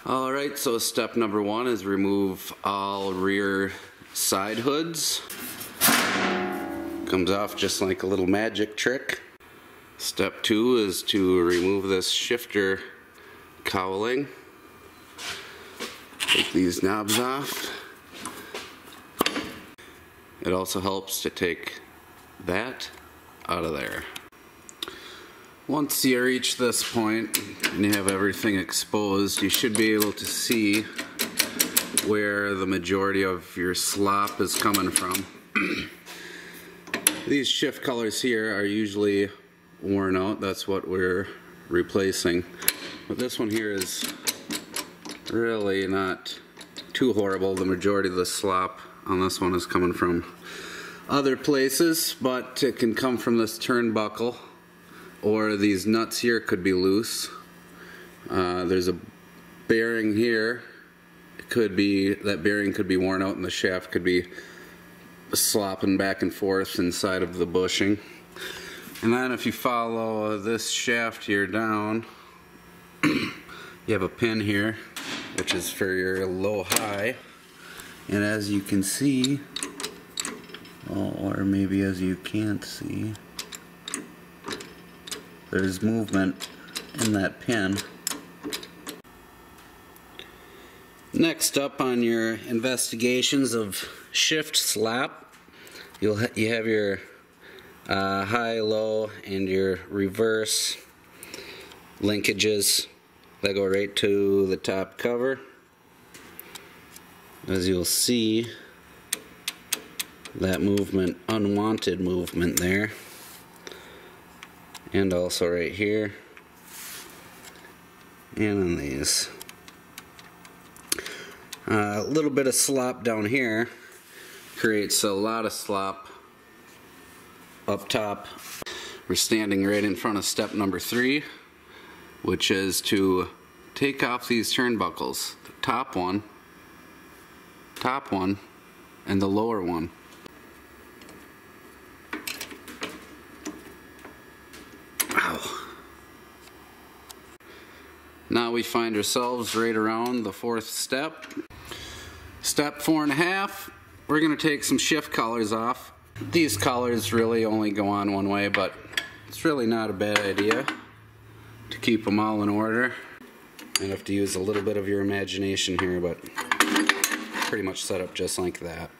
Alright, so step number 1 is remove all rear side hoods. Comes off just like a little magic trick. Step 2 is to remove this shifter cowling. Take these knobs off. It also helps to take that out of there. Once you reach this point and you have everything exposed, you should be able to see where the majority of your slop is coming from. These shift colors here are usually worn out. That's what we're replacing. But this one here is really not too horrible. The majority of the slop on this one is coming from other places, but it can come from this turnbuckle, or these nuts here could be loose. There's a bearing here. That bearing could be worn out and the shaft could be slopping back and forth inside of the bushing. And then if you follow this shaft here down, you have a pin here, which is for your low-high. And as you can see, or maybe as you can't see, there's movement in that pin. Next up on your investigations of shift slop, you have your high, low, and your reverse linkages that go right to the top cover. As you'll see, that movement, unwanted movement there, and also right here, and on these. A little bit of slop down here creates a lot of slop up top. We're standing right in front of step number 3, which is to take off these turnbuckles, the top one, and the lower one. Ow. Now we find ourselves right around the 4th step. Step 4.5, we're going to take some shift collars off. These collars really only go on one way, but it's really not a bad idea to keep them all in order. You have to use a little bit of your imagination here, but pretty much set up just like that.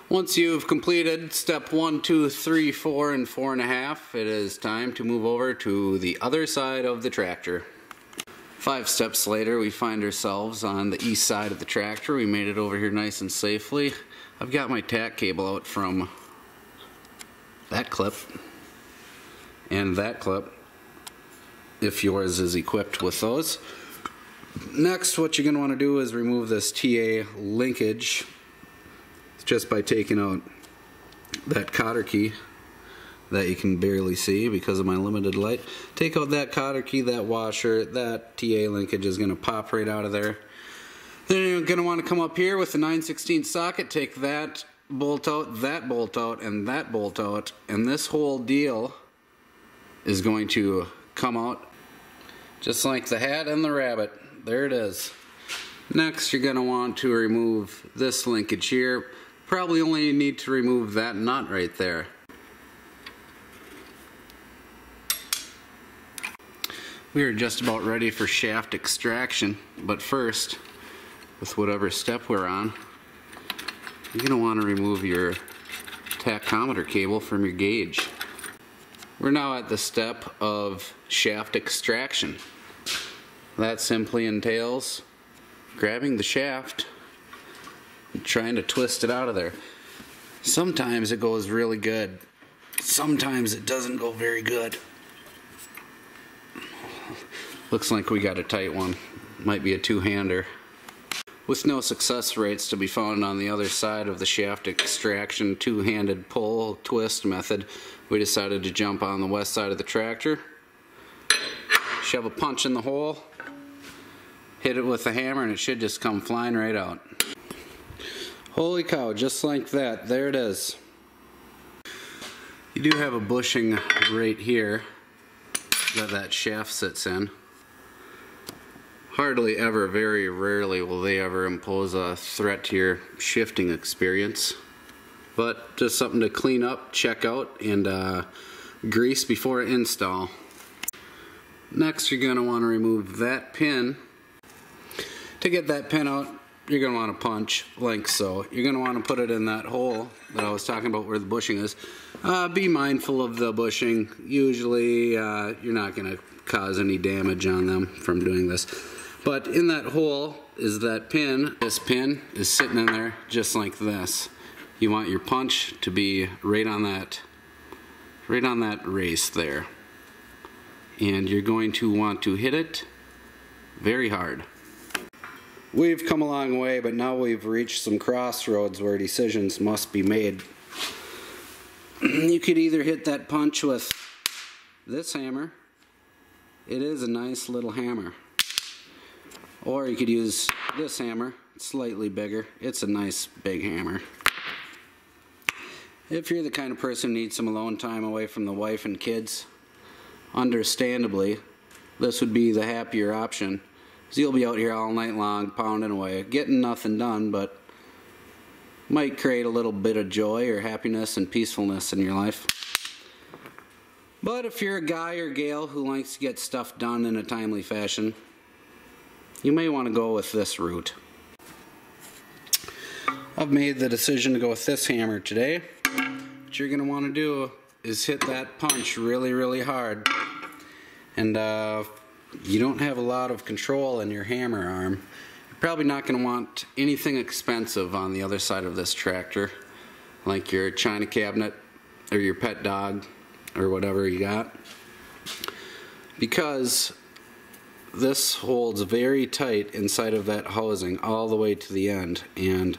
Once you've completed step 1, 2, 3, 4, and 4.5, it is time to move over to the other side of the tractor. 5 steps later, we find ourselves on the east side of the tractor. We made it over here nice and safely. I've got my tack cable out from that clip and that clip, if yours is equipped with those. Next, what you're going to want to do is remove this TA linkage just by taking out that cotter key that you can barely see because of my limited light. Take out that cotter key, that washer, that TA linkage is going to pop right out of there. Then you're going to want to come up here with the 9/16 socket, take that bolt out, and that bolt out, and this whole deal is going to come out just like the hat and the rabbit. There it is. Next, you're going to want to remove this linkage here. Probably only need to remove that nut right there. We are just about ready for shaft extraction, but first, with whatever step we're on, you're going to want to remove your tachometer cable from your gauge. We're now at the step of shaft extraction. That simply entails grabbing the shaft and trying to twist it out of there. Sometimes it goes really good. Sometimes it doesn't go very good. Looks like we got a tight one. Might be a two-hander. With no success rates to be found on the other side of the shaft extraction two-handed pull twist method, we decided to jump on the west side of the tractor, shove a punch in the hole, hit it with a hammer, and it should just come flying right out. Holy cow, just like that. There it is. You do have a bushing right here that shaft sits in. hardly ever, very rarely will they ever impose a threat to your shifting experience. But just something to clean up, check out, and grease before install. Next, you're going to want to remove that pin. To get that pin out, you're going to want to punch like so. You're going to want to put it in that hole that I was talking about where the bushing is. Be mindful of the bushing. Usually you're not going to cause any damage on them from doing this. But in that hole is that pin. This pin is sitting in there just like this. You want your punch to be right on that race there. And you're going to want to hit it very hard. We've come a long way, but now we've reached some crossroads where decisions must be made. You could either hit that punch with this hammer. It is a nice little hammer. Or you could use this hammer, slightly bigger. It's a nice big hammer. If you're the kind of person who needs some alone time away from the wife and kids, understandably, this would be the happier option. So you'll be out here all night long pounding away, getting nothing done, but might create a little bit of joy or happiness and peacefulness in your life. But if you're a guy or gal who likes to get stuff done in a timely fashion, you may want to go with this route. I've made the decision to go with this hammer today. What you're going to want to do is hit that punch really, really hard. And you don't have a lot of control in your hammer arm. You're probably not going to want anything expensive on the other side of this tractor, like your china cabinet or your pet dog or whatever you got, because this holds very tight inside of that housing all the way to the end, and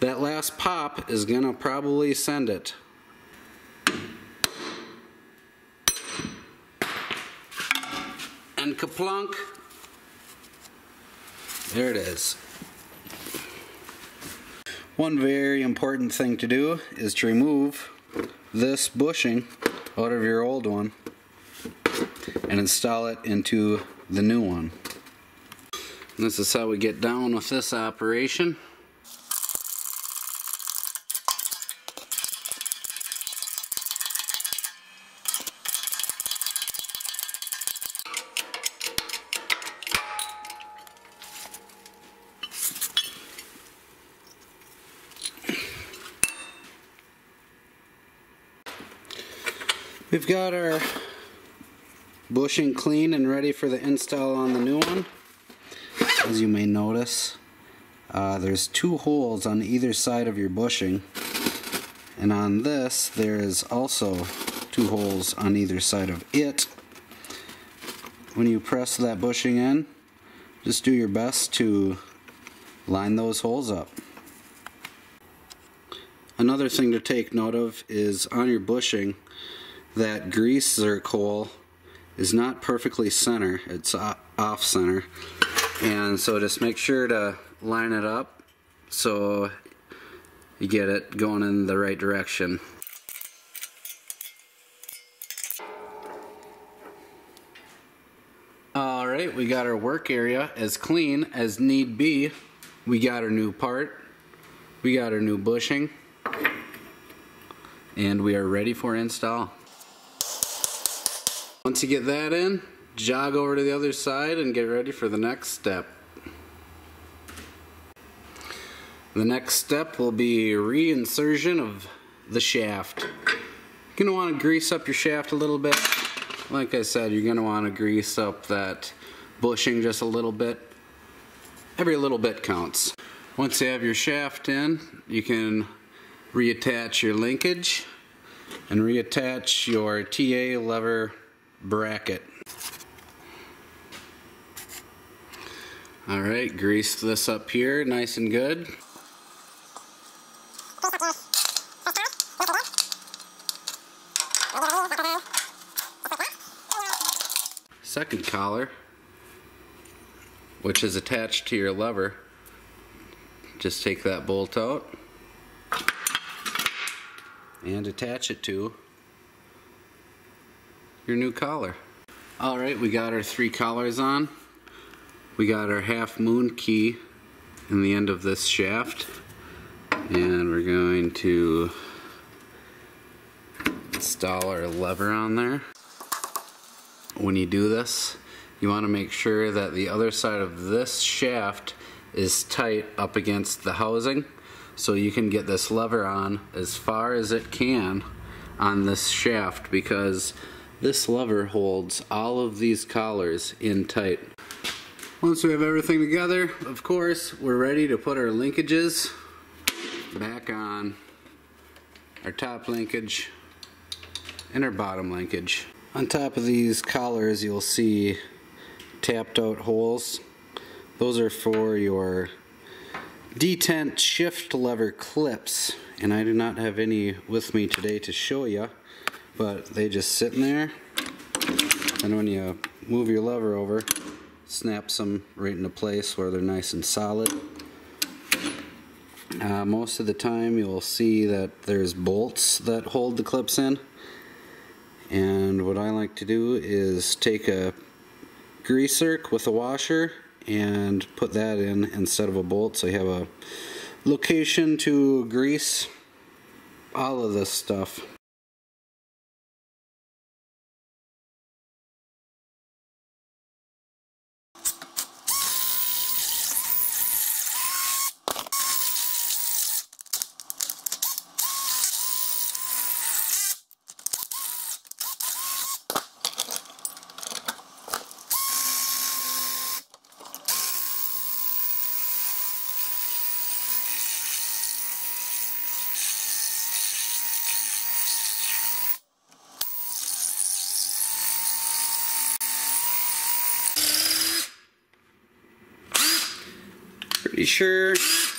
that last pop is going to probably send it. And kaplunk, there it is. One very important thing to do is to remove this bushing out of your old one and install it into the new one. And this is how we get down with this operation. We've got our bushing clean and ready for the install on the new one. As you may notice, there's two holes on either side of your bushing, and on this there is also two holes on either side of it. When you press that bushing in, just do your best to line those holes up. Another thing to take note of is on your bushing, that grease zerk hole is not perfectly center, it's off center, and so just make sure to line it up so you get it going in the right direction. Alright, we got our work area as clean as need be. We got our new part, we got our new bushing, and we are ready for install. Once you get that in, jog over to the other side and get ready for the next step. The next step will be reinsertion of the shaft. You're going to want to grease up your shaft a little bit. Like I said, you're going to want to grease up that bushing just a little bit. Every little bit counts. Once you have your shaft in, you can reattach your linkage and reattach your TA lever bracket. Alright, grease this up here nice and good. Second collar, which is attached to your lever, just take that bolt out and attach it to your new collar. Alright, we got our three collars on. We got our half moon key in the end of this shaft, and we're going to install our lever on there. When you do this, you want to make sure that the other side of this shaft is tight up against the housing, so you can get this lever on as far as it can on this shaft, because this lever holds all of these collars in tight. Once we have everything together, of course, we're ready to put our linkages back on, our top linkage and our bottom linkage. On top of these collars you'll see tapped out holes. Those are for your detent shift lever clips, and I do not have any with me today to show you, but they just sit in there, and when you move your lever over, snaps them right into place where they're nice and solid. Most of the time you'll see that there's bolts that hold the clips in, and what I like to do is take a greaser with a washer and put that in instead of a bolt, so you have a location to grease all of this stuff.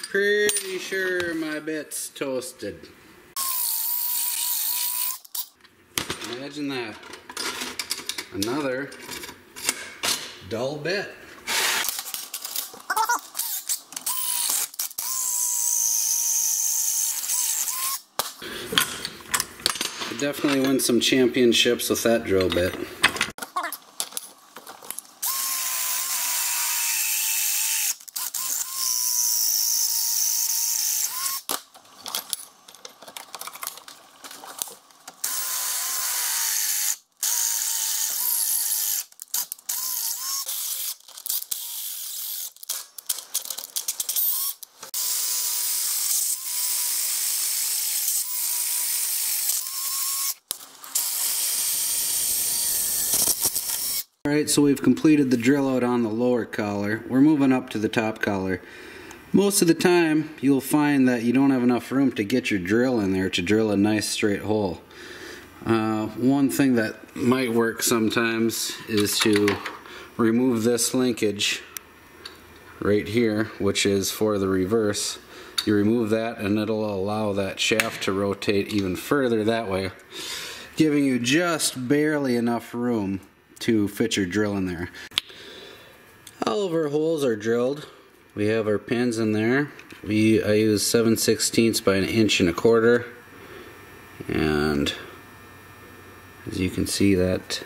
Pretty sure my bit's toasted. Imagine that. Another dull bit. Could definitely win some championships with that drill bit. Alright, so we've completed the drill out on the lower collar. We're moving up to the top collar. Most of the time you'll find that you don't have enough room to get your drill in there to drill a nice straight hole. One thing that might work sometimes is to remove this linkage right here, which is for the reverse. You remove that and it'll allow that shaft to rotate even further that way, giving you just barely enough room to fit your drill in there. All of our holes are drilled. We have our pins in there. I use 7/16 by 1.25 inches, and as you can see, that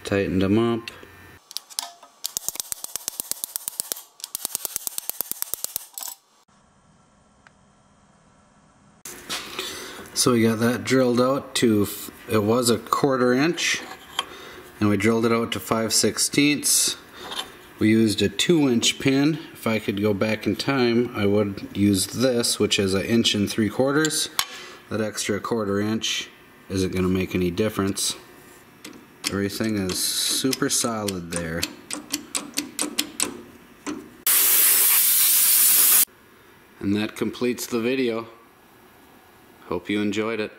tightened them up. So we got that drilled out to, it was 1/4 inch, and we drilled it out to 5/16. We used a 2-inch pin. If I could go back in time, I would use this, which is 1 3/4. That extra 1/4 inch isn't going to make any difference. Everything is super solid there. And that completes the video. Hope you enjoyed it.